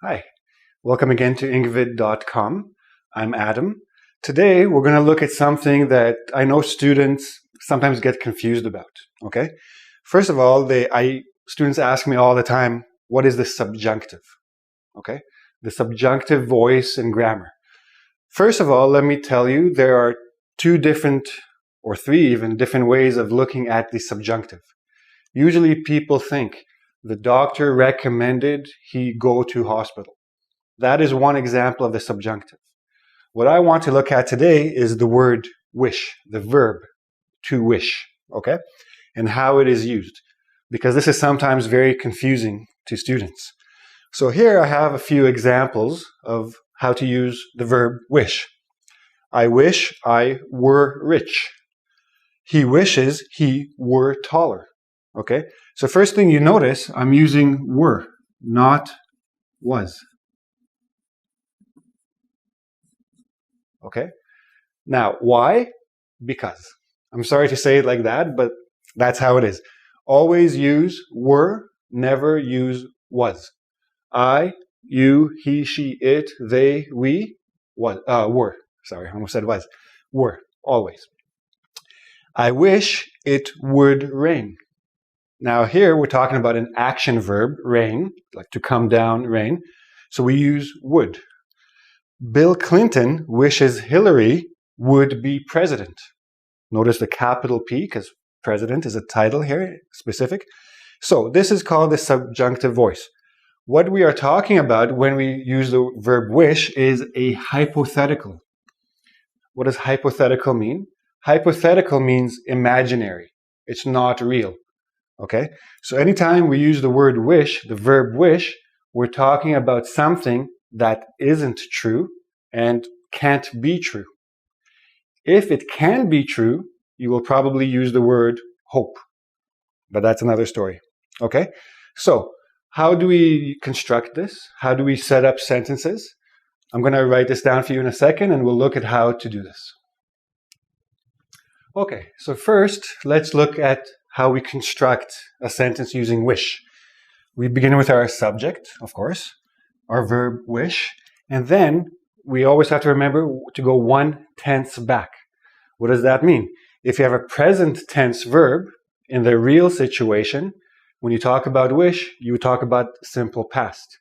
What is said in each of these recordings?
Hi, welcome again to ingvid.com. I'm Adam. Today we're going to look at something that I know students sometimes get confused about. Okay, first of all, students ask me all the time, what is the subjunctive? Okay, the subjunctive voice and grammar. First of all, let me tell you there are two different or three even different ways of looking at the subjunctive. Usually people think the doctor recommended he go to hospital. That is one example of the subjunctive. What I want to look at today is the word wish, the verb to wish, okay? And how it is used, because this is sometimes very confusing to students. So here I have a few examples of how to use the verb wish. I wish I were rich. He wishes he were taller. Okay, so first thing you notice, I'm using were, not was. Okay, now why? Because. I'm sorry to say it like that, but that's how it is. Always use were, never use was. I, you, he, she, it, they, we, were. Sorry, I almost said was. Were, always. I wish it would rain. Now here we're talking about an action verb, rain, like to come down, rain. So we use would. Bill Clinton wishes Hillary would be president. Notice the capital P because president is a title here, specific. So this is called the subjunctive voice. What we are talking about when we use the verb wish is a hypothetical. What does hypothetical mean? Hypothetical means imaginary. It's not real. Okay, so anytime we use the word wish, the verb wish, we're talking about something that isn't true and can't be true. If it can be true, you will probably use the word hope, but that's another story. Okay, so how do we construct this? How do we set up sentences? I'm going to write this down for you in a second and we'll look at how to do this. Okay, so first let's look at how we construct a sentence using wish. We begin with our subject, of course, our verb wish, and then we always have to remember to go one tense back. What does that mean? If you have a present tense verb in the real situation, when you talk about wish, you talk about simple past.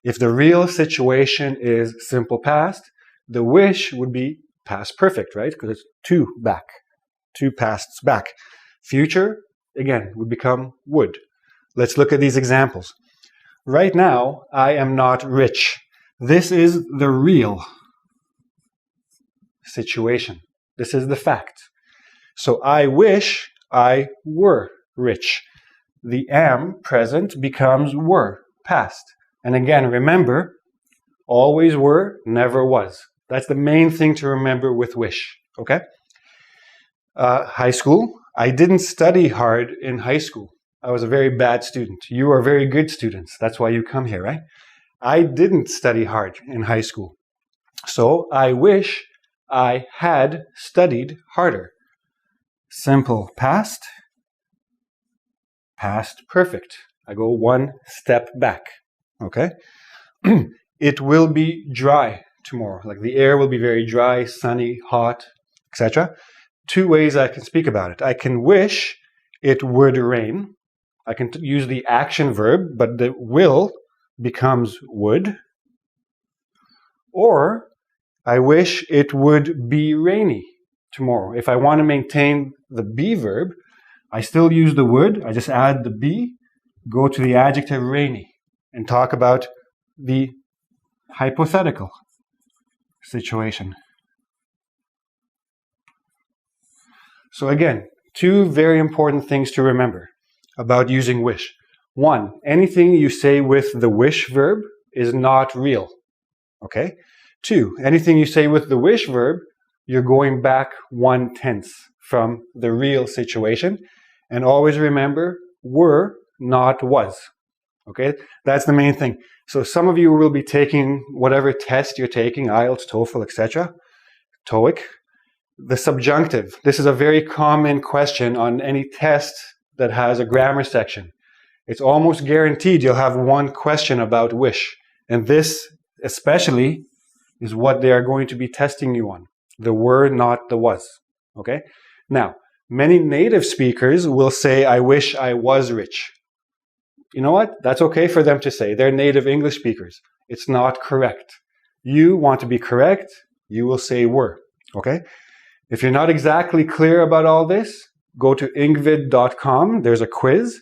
If the real situation is simple past, the wish would be past perfect, right? Because it's two back, two pasts back. Future, again, would become would. Let's look at these examples. Right now, I am not rich. This is the real situation. This is the fact. So I wish I were rich. The am present becomes were past. And again, remember, always were, never was. That's the main thing to remember with wish. Okay? High school. I didn't study hard in high school. I was a very bad student. You are very good students. That's why you come here, right? I didn't study hard in high school. So I wish I had studied harder. Simple past, past perfect. I go one step back. Okay? It will be dry tomorrow. Like the air will be very dry, sunny, hot, etc. Two ways I can speak about it. I can wish it would rain. I can use the action verb, but the will becomes would. Or I wish it would be rainy tomorrow. If I want to maintain the be verb, I still use the would. I just add the be, go to the adjective rainy, and talk about the hypothetical situation. So again, two very important things to remember about using wish. One, anything you say with the wish verb is not real. Okay? Two, anything you say with the wish verb, you're going back one tense from the real situation. And always remember, were, not was. Okay? That's the main thing. So some of you will be taking whatever test you're taking, IELTS, TOEFL, etc., TOEIC. The subjunctive. This is a very common question on any test that has a grammar section. It's almost guaranteed you'll have one question about wish. And this especially is what they are going to be testing you on. The were, not the was. Okay? Now, many native speakers will say, I wish I was rich. You know what? That's okay for them to say. They're native English speakers. It's not correct. You want to be correct, you will say were. Okay? If you're not exactly clear about all this, go to ingvid.com. There's a quiz.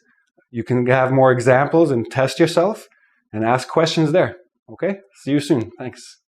You can have more examples and test yourself and ask questions there. Okay? See you soon. Thanks.